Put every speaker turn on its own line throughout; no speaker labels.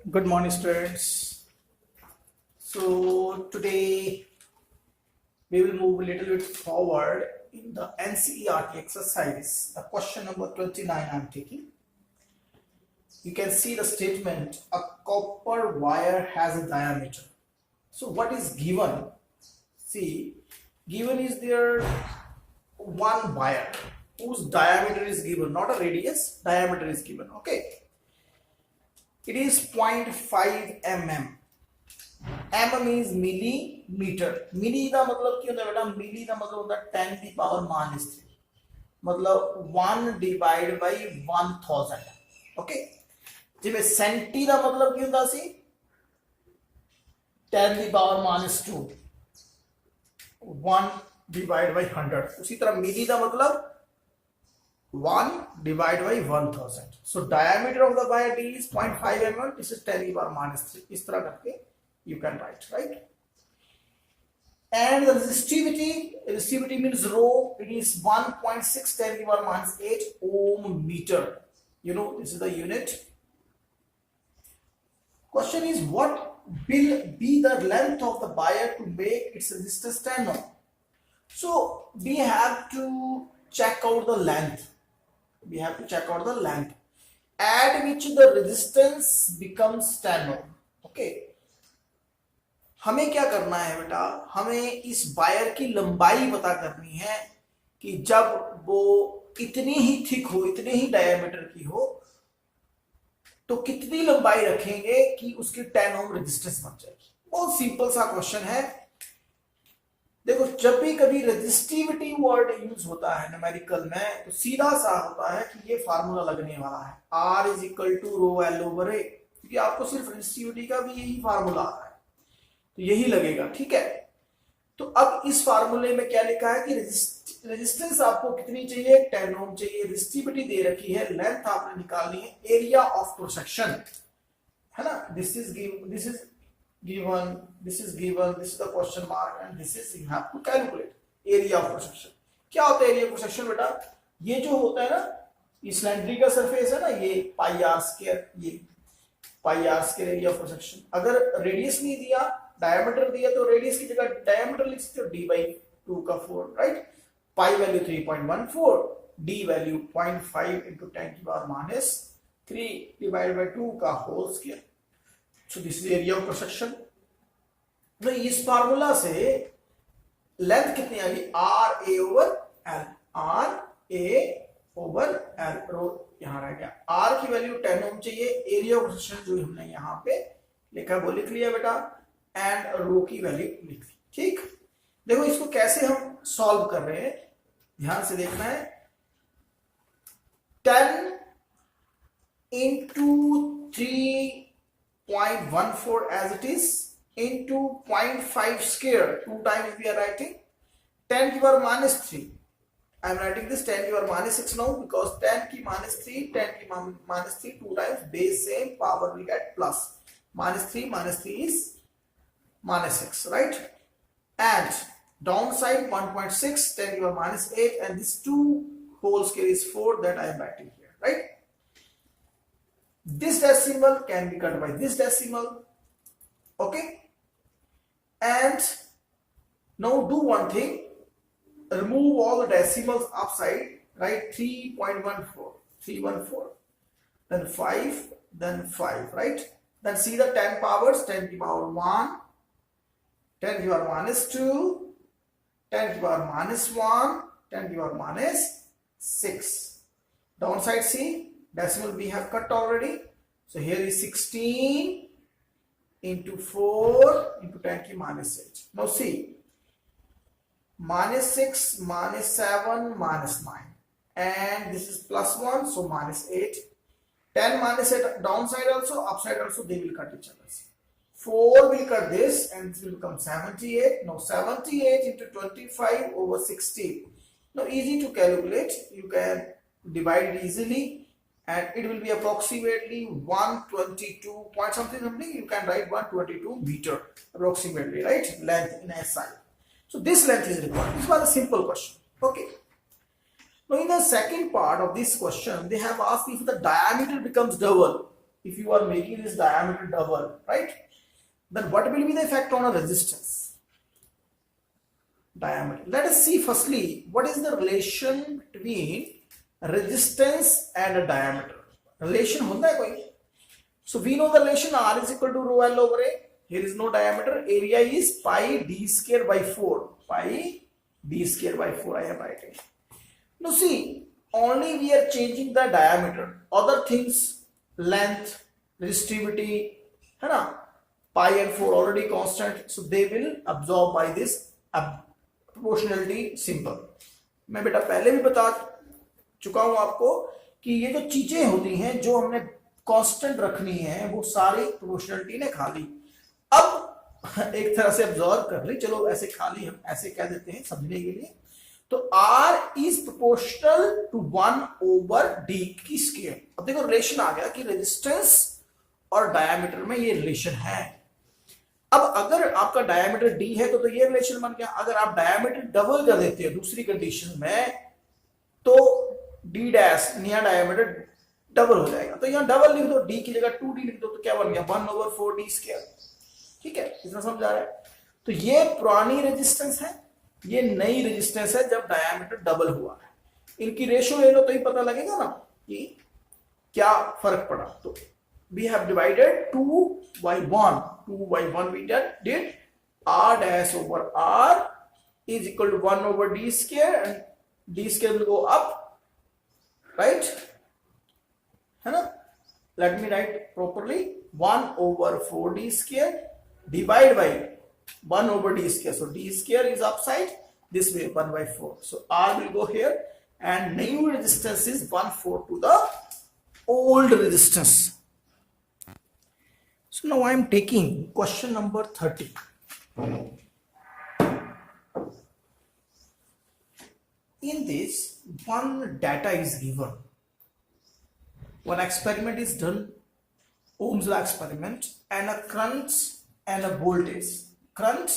Good morning, students. So today we will move a little bit forward in the NCERT exercise. The question number 29 I'm taking. You can see the statement, a copper wire has a diameter. So what is given? See, given is there one wire whose diameter is given, not a radius, diameter is given. Okay. It is 0.5 mm. mm is millimeter. मिली का मतलब क्या होता है बेटा? मिली का मतलब होता है 10 की पावर -3, मतलब 1 डिवाइड बाई 1000. ओके, जिਵੇਂ सेंटी का मतलब क्या होता सी 10 की पावर -2, 1 डिवाइड बाई 100. उसी तरह मिली का मतलब 1 divided by 1000. So diameter of the wire D is 0.5 mm. This is 10 to the power -3. इस तरह करके you can write, right? And the resistivity means rho. It is 1.6 10 to the power -8 ohm meter. You know, this is the unit. Question is, what will be the length of the wire to make its resistance 10 ohm? So we have to check out the length. We have to check out the length at which the resistance becomes 10 ohm. Okay, हमें क्या करना है बेटा? हमें इस wire की लंबाई पता करनी है कि जब वो इतनी ही थिक हो, इतने ही डायमीटर की हो, तो कितनी लंबाई रखेंगे कि उसकी 10 ओम रेजिस्टेंस बन जाएगी. बहुत सिंपल सा क्वेश्चन है. देखो, जब भी कभी रेजिस्टिविटी वर्ड यूज होता है न्यूमेरिकल में, तो सीधा सा होता है कि ये फार्मूला लगने वाला है, R is equal to rho L over A, क्योंकि आपको सिर्फ रेजिस्टिविटी का भी यही फार्मूला आ रहा है, तो यही लगेगा. ठीक है, तो अब इस फार्मूले में क्या लिखा है कि रेजिस्टेंस आपको कितनी चाहिए? 10 ओम चाहिए. रेजिस्टिविटी दे रखी है, लेंथ आपने निकालनी है, एरिया ऑफ क्रॉस सेक्शन है ना. This is given, this is given, this is the question mark, and this is you have to calculate area of cross section. क्या होता है एरिया ऑफ क्रॉस सेक्शन बेटा? ये जो होता है ना, ये सिलेंड्रिकल सरफेस है ना, ये पाई आर स्क्वायर, ये pi r square area of cross section. अगर रेडियस नहीं दिया, डायमीटर दिया, तो रेडियस की जगह डायमीटर लिख सकते हो d/2 का 4, right. Pi value 3.14, d value 0.5 into 10 की पावर -3 डिवाइडेड बाय 2 का whole square. So this is area of cross section. तो इस फार्मूला से लेंथ कितनी आ गई? R A over L. R A over L. रो यहां रह गया. R की वैल्यू 10 ओम चाहिए. एरिया ऑफ क्रॉस सेक्शन जो हमने यहां पे लिखा वो लिख लिया बेटा, एंड रो की वैल्यू लिख ली. ठीक, देखो इसको कैसे हम सॉल्व कर रहे हैं, ध्यान से देखना है. 10 into 3.14 as it is into 0.5 square, 2 times we are writing 10 to the power -3. I am writing this 10 to the power -6 now, because 10 की -3, 10 की -3 2 times, base same, power we get plus -3 is -6, right? And downside 1.6, 10 to the power -8, and this 2 whole square is 4 that I am writing here, right? This decimal can be cut by this decimal. Okay, and now do one thing, remove all the decimals upside, right? 3.14, then 5, then 5, right? Then see the 10 powers, 10 to the power 1, 10 to the power -2, 10 to the power -1, 10 to the power -6. Downside see, decimal we have cut already, so here is 16 into 4 into 10 की -8. Now see, -6, -7, -9, and this is +1, so -8. 10 -8 downside also, upside also, they will cut each other. 4 will cut this, and this will become 78. Now 78 into 25 over 60. Now easy to calculate, you can divide it easily, and it will be approximately 122 point something. You can write 122 meter approximately, right? Length in SI. So this length is required. This was a simple question. Okay, Now in the second part of this question, they have asked if the diameter becomes double. if you are making this diameter double, right, then what will be the effect on a resistance? Diameter. Let us see firstly what is the relation between resistance and a diameter. Relation होता है कोई? So we know the relation R is equal to rho L over A. Here is no diameter. Area is pi d square by 4. Pi d square by 4 I am writing. Now see, only we are changing the diameter. Other things, length, resistivity, है ना? Pi and 4 already constant. So they will absorb by this proportionality symbol. मैं बेटा पहले भी बता चुका हूं आपको कि ये जो चीजें होती हैं जो हमने कांस्टेंट रखनी है वो सारी प्रोपोर्शनलिटी ने खा ली। अब एक तरह से ऑब्जर्व कर ली, चलो ऐसे खा ली, हम ऐसे कह देते हैं समझने के लिए। तो R is proportional to 1/d की स्केयर। अब देखो रिलेशन आ गया कि रेजिस्टेंस और डायमीटर में ये रिलेशन है। अब अगर आपका डायमीटर d है तो ये रिलेशन बन गया। अगर आप डायमीटर डबल कर देते हैं दूसरी कंडीशन में तो d डैश नया डायमीटर डबल हो जाएगा। तो यहां डबल लिख दो, d की जगह 2d लिख दो, तो क्या बन गया 1/4d स्क्वायर। ठीक है, इतना समझ आ रहा है। तो ये पुरानी रेजिस्टेंस है, ये नई रेजिस्टेंस है जब डायमीटर डबल हुआ है। इनकी रेशियो ले लो तो ही पता लगेगा ना कि क्या फर्क पड़ा। तो we have divided 2 by 1 we did r dash over r is equal to 1/d square and d square will go up, right, है ना। let me write properly 1/4d square divide by 1/d square, so d square is upside this way 1/4, so r will go here and new resistance is 1/4 to the old resistance. So now I am taking question number 30. In this, one data is given. One experiment is done, Ohm's law experiment, and a current and a voltage. Current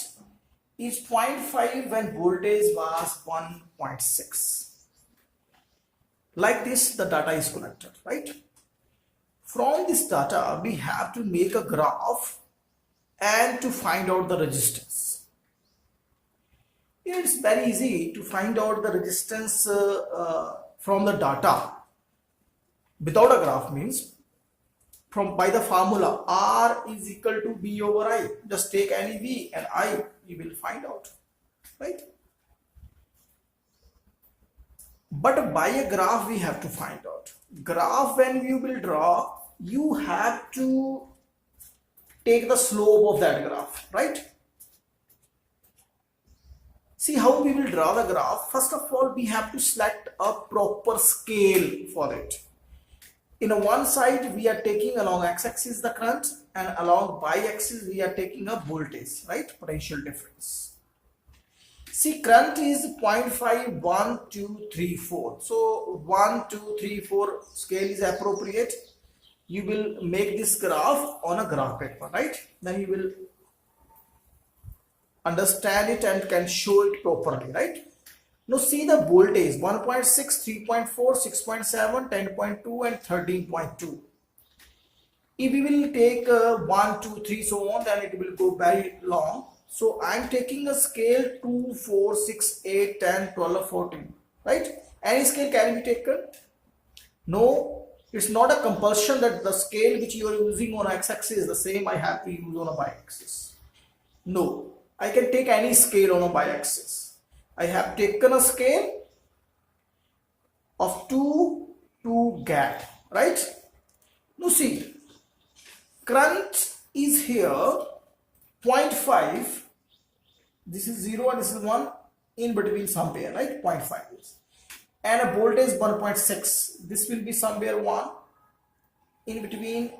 is 0.5 when voltage was 1.6. Like this, the data is collected, right? From this data, we have to make a graph and to find out the resistance. It's very easy to find out the resistance from the data without a graph, means from by the formula R is equal to V over I. Just take any V and I, you will find out, right? But by a graph we have to find out. Graph when you will draw, you have to take the slope of that graph, right? See how we will draw the graph. First of all, we have to select a proper scale for it. In one side we are taking along x-axis the current and along y-axis we are taking a voltage, right, potential difference. See, current is 0.5, 1, 2, 3, 4. So 1, 2, 3, 4 scale is appropriate. You will make this graph on a graph paper, right? Then you will understand it and can show it properly, right? Now see the voltage 1.6, 3.4, 6.7, 10.2 and 13.2. If we will take 1, 2, 3 so on, then it will go very long. So I am taking a scale 2, 4, 6, 8, 10, 12, 14, right? Any scale can be taken. No, it's not a compulsion that the scale which you are using on x-axis is the same I have to use on a y-axis. No, I can take any scale on a y-axis. I have taken a scale of 2 gap, right? Now see, current is here 0.5, this is 0 and this is 1, in between somewhere, right? 0.5 is, and a voltage 1.6, this will be somewhere 1, in between.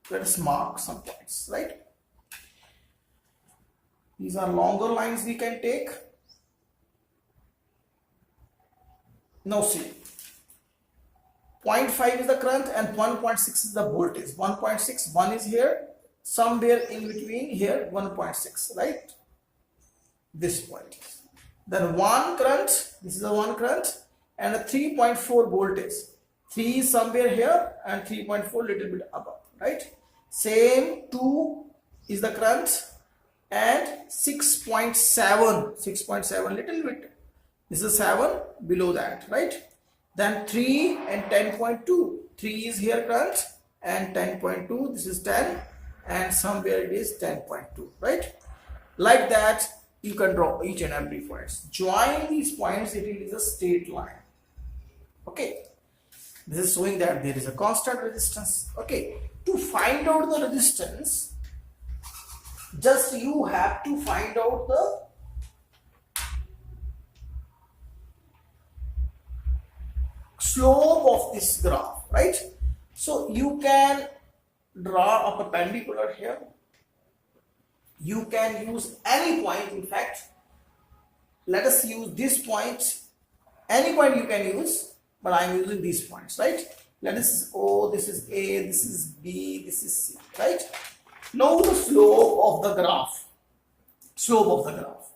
Let us mark some points, right? These are longer lines we can take. Now see, 0.5 is the current and 1.6 is the voltage. 1.6, 1 is here, somewhere in between here 1.6, right? This point. Then 1 current, this is a 1 current and a 3.4 voltage. 3 is somewhere here and 3.4 little bit above, right? Same 2 is the current and 6.7 little bit, this is 7 below that, right? Then 3 and 10.2, 3 is here current and 10.2, this is 10 and somewhere it is 10.2, right? Like that you can draw each and every points. Join these points, it is a straight line. Okay, this is showing that there is a constant resistance. Okay, to find out the resistance, just you have to find out the slope of this graph, right? So you can draw a perpendicular here. You can use any point. In fact, let us use this point. Any point you can use, but I am using these points, right? Let us, oh, this is A, this is B, this is C, right? Now the slope of the graph. Slope of the graph.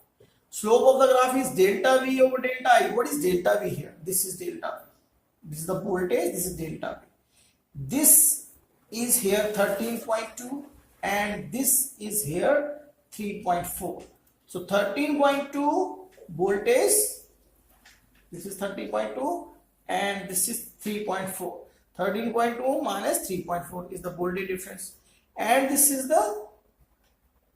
Slope of the graph is delta V over delta I. What is delta V here? This is delta V. This is the voltage, this is delta V. This is here 13.2 and this is here 3.4. So 13.2 voltage, this is 13.2 and this is 3.4. 13.2 minus 3.4 is the voltage difference, and this is the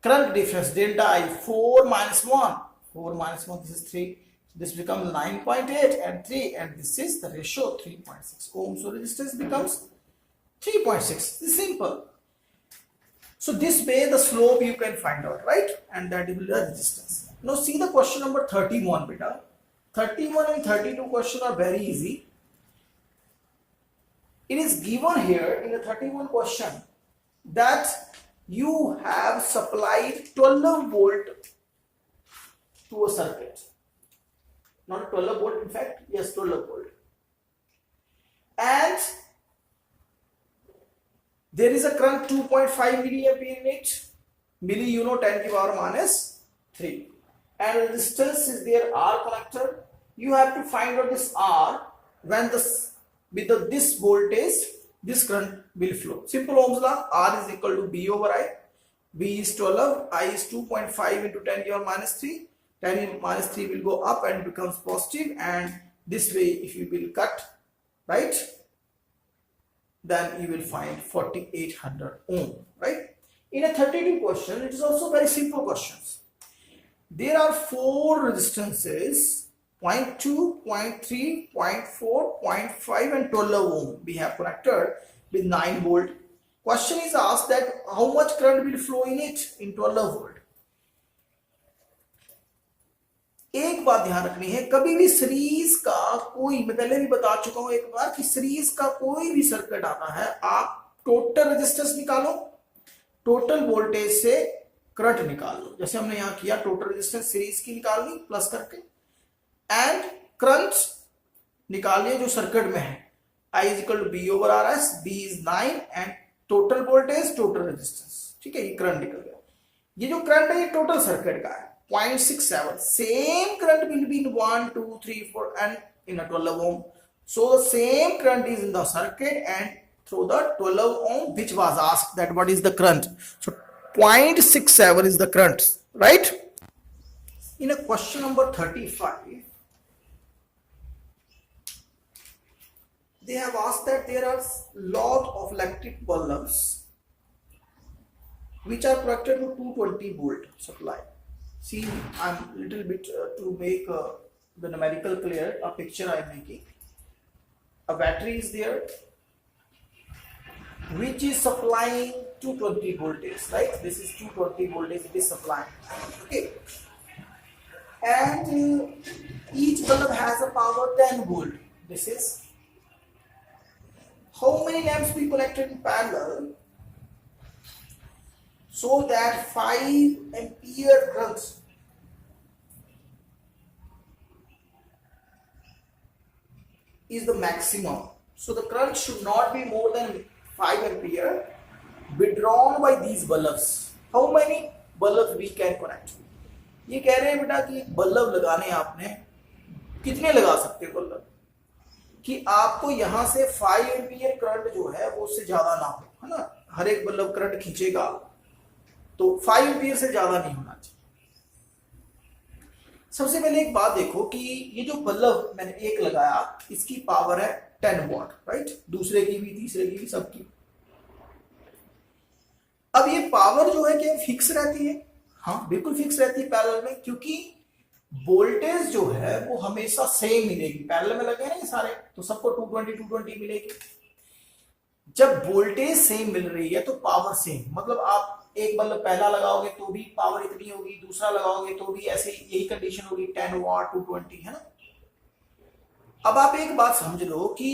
current difference, delta I. 4 minus 1, 4 minus 1, this is 3. This becomes 9.8 and 3, and this is the ratio 3.6 ohm. So resistance becomes 3.6. This is simple. So this way the slope you can find out, right? And that will be the resistance. Now see the question number 31, beta. 31 and 32 question are very easy. It is given here in the 31 question that you have supplied 12 volt to a circuit. Not 12 volt, in fact, yes, 12 volt. And there is a current 2.5 milliampere in it. Milli, you know, 10 to the power minus 3. And resistance is there, R connector. You have to find out this R when this with this voltage, this current will flow. Simple Ohm's law, R is equal to B over I. B is 12, I is 2.5 into 10 to the power minus 3. 10 in minus 3 will go up and becomes positive, and this way if you will cut, right, then you will find 4800 ohm, right? In a 32 question, it is also very simple questions. There are 4 resistances, 0.2, 0.3, 0.4, 0.5 and 12 ohm we have connected with 9 volt. Question is asked that how much current will flow in it in 12 volt. एक बात ध्यान रखनी है, कभी भी series का कोई, मैं पहले भी बता चुका हूं एक बार कि सीरीज का कोई भी सर्किट आता है, आप टोटल रेजिस्टेंस निकालो, टोटल वोल्टेज से करंट निकाल लो. जैसे हमने यहां किया, टोटल रेजिस्टेंस सीरीज की निकालनी प्लस करके, एंड करंट निकालिए जो सर्किट में है. I is equal to B over RS, B is 9 and total voltage total resistance. ठीक है, ये करंट निकल गया. ये जो करंट है ये टोटल सर्किट का है 0.67. Same current will be in 1, 2, 3, 4 and in a 12 ohm. So the same current is in the circuit and through the 12 ohm which was asked that what is the current. So 0.67 is the current, right? In a question number 35, they have asked that there are lot of electric bulbs which are connected to 220 volt supply. See, I'm little bit to make the numerical clear, a picture I'm making. A battery is there which is supplying 220 voltage, right? This is 220 voltage it is supplying. Okay, and each bulb has a power 10 volt. This is how many lamps we connected in parallel so that 5 ampere current is the maximum. So the current should not be more than 5 ampere withdrawn by these bulbs. How many bulbs we can connect? ये कह रहे हैं बेटा कि bulb लगाने आपने कितने लगा सकते हो बल्ब. कि आपको यहां से 5 एम्पियर करंट जो है वो उससे ज्यादा ना हो, है ना, हर एक बल्ब करंट खींचेगा तो 5 एम्पियर से ज्यादा नहीं होना चाहिए। सबसे पहले एक बात देखो कि ये जो बल्ब मैंने एक लगाया इसकी पावर है 10 वॉट, राइट, दूसरे की भी, तीसरे की भी, सबकी। अब ये पावर जो है क्या फिक्स रहती है? हाँ बिल्कुल फिक्स रहती है पैरेलल में, क्योंकि वोल्टेज जो है वो हमेशा सेम मिलेगी। पैरेलल में लगे हैं ना ये सारे, तो सबको 220 मिलेगी। जब वोल्टेज सेम मिल रही है तो पावर सेम, मतलब आप एक बल्ब पहला लगाओगे तो भी पावर इतनी होगी, दूसरा लगाओगे तो भी ऐसे यही कंडीशन होगी, 10 वाट 220, है ना। अब आप एक बात समझ लो कि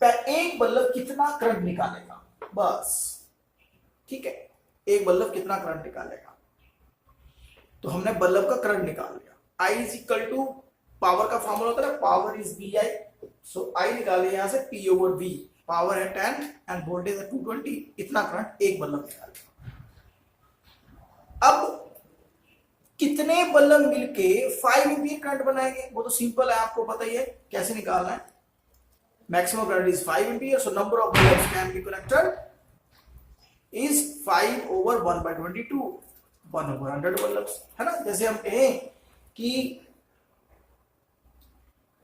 एक बल्ब कितना करंट निकालेगा, बस, ठीक है, एक बल्ब कितना करंट निकालेगा। तो हमने बल्ब का करंट निकाल लिया। I is equal to power का फॉर्मूला होता है, power is VI, so I निकाले यहां से P ओवर V, पावर है 10 एंड वोल्टेज है 220, इतना करंट एक बल्ब निकालेगा। अब कितने बल्ब मिलके 5 एम्पीयर करंट बनाएंगे? वो तो सिंपल है, आपको पता ही है कैसे निकालना है। Maximum current is 5 ampere, so number of bulbs can be connected is 5 over 1/22, 1 over 100 bulbs, है ना। जैसे हम कहें कि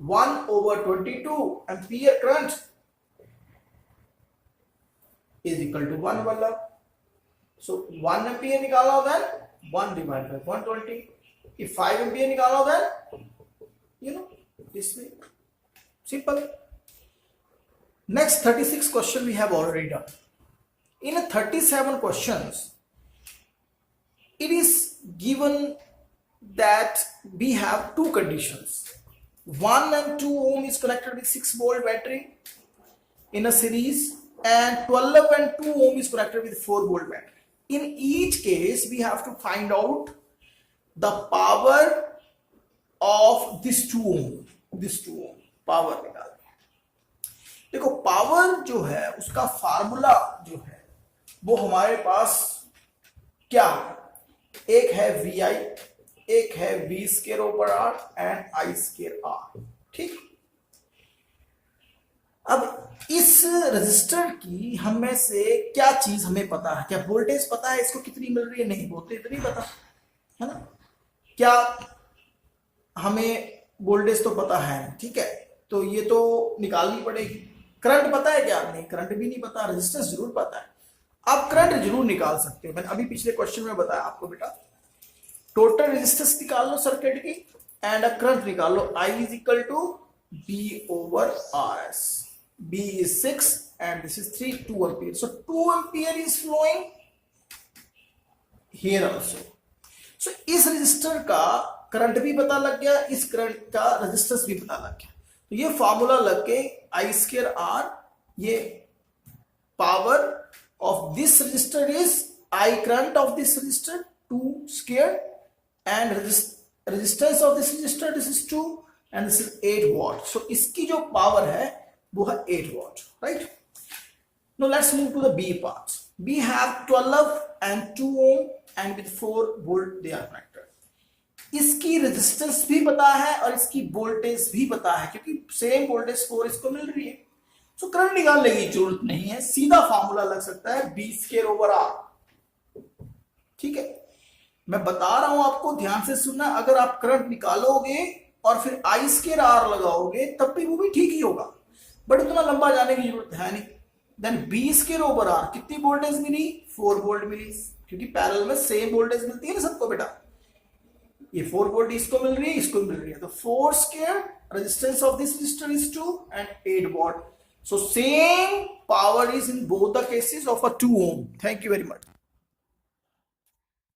1 over 22 ampere current is equal to 1 bulb, so 1 ampere निकाला होगा 1 डिवाइड बाय 120, if 5 एम्पीयर निकाला होगा you know this way, simple. Next 36 question we have already done. In 37 questions it is given that we have two conditions. 1 and 2 ohm is connected with 6 volt battery in a series, and 12 and 2 ohm is connected with 4 volt battery. In each case we have to find out the power of this 2 ohm power निकालना है। देखो power जो है उसका formula जो है वो हमारे पास क्या है, एक है VI, एक है V square over R and I square R, ठीक। अब इस रजिस्टर की हम में से क्या चीज हमें पता है? क्या वोल्टेज पता है इसको कितनी मिल रही है? नहीं, वो तो इतनी पता है ना। क्या हमें वोल्टेज तो पता है, ठीक है, तो ये तो निकालनी पड़ेगी। करंट पता है क्या? नहीं, करंट भी नहीं पता। रेजिस्टेंस जरूर पता है, आप करंट जरूर निकाल सकते हो। मैंने अभी पिछले क्वेश्चन में बताया आपको बेटा, टोटल रेजिस्टेंस निकाल लो सर्किट की एंड करंट निकाल लो। I is equal to B over RS. B is 6 and this is 2 ampere. So 2 ampere is flowing here also. So इस रेजिस्टर का करंट भी पता लग गया, इस करंट का रेजिस्टेंस भी पता लग गया। तो ये फॉर्मूला लग के I स्क्वायर R, ये power of this resistor is I current of this resistor 2 square and resistance of this resistor, this is 2 and this is 8 watt. So इसकी जो पावर है वो है 8 watt, right? Now let's move to the B part. We have 12 and 2 ohm and with 4 volt they are connected. इसकी resistance भी पता है और इसकी वोल्टेज भी पता है, क्योंकि सेम वोल्टेज 4 इसको मिल रही है। तो करंट निकालने की जरूरत नहीं है, सीधा फॉर्मूला लग सकता है B स्क्वायर ओवर R, ठीक है। मैं बता रहा हूं आपको, ध्यान से सुनना, अगर आप करंट निकालोगे और फिर I स्क्वायर R लगाओगे तब भी वो भी ठीक ही होगा, बट इतना लंबा जाने की जरूरत है नहीं। Then B square over R कितनी वोल्टेज मिली? 4 वोल्ट मिली, क्योंकि पैरेलल में सेम वोल्टेज मिलती है ना सबको बेटा। ये 4 वोल्ट इसको मिल रही है, इसको मिल रही है, तो 4 square resistance of this resistor is 2 and 8 watt. So same power is in both the cases of a 2 ohm. Thank you very much.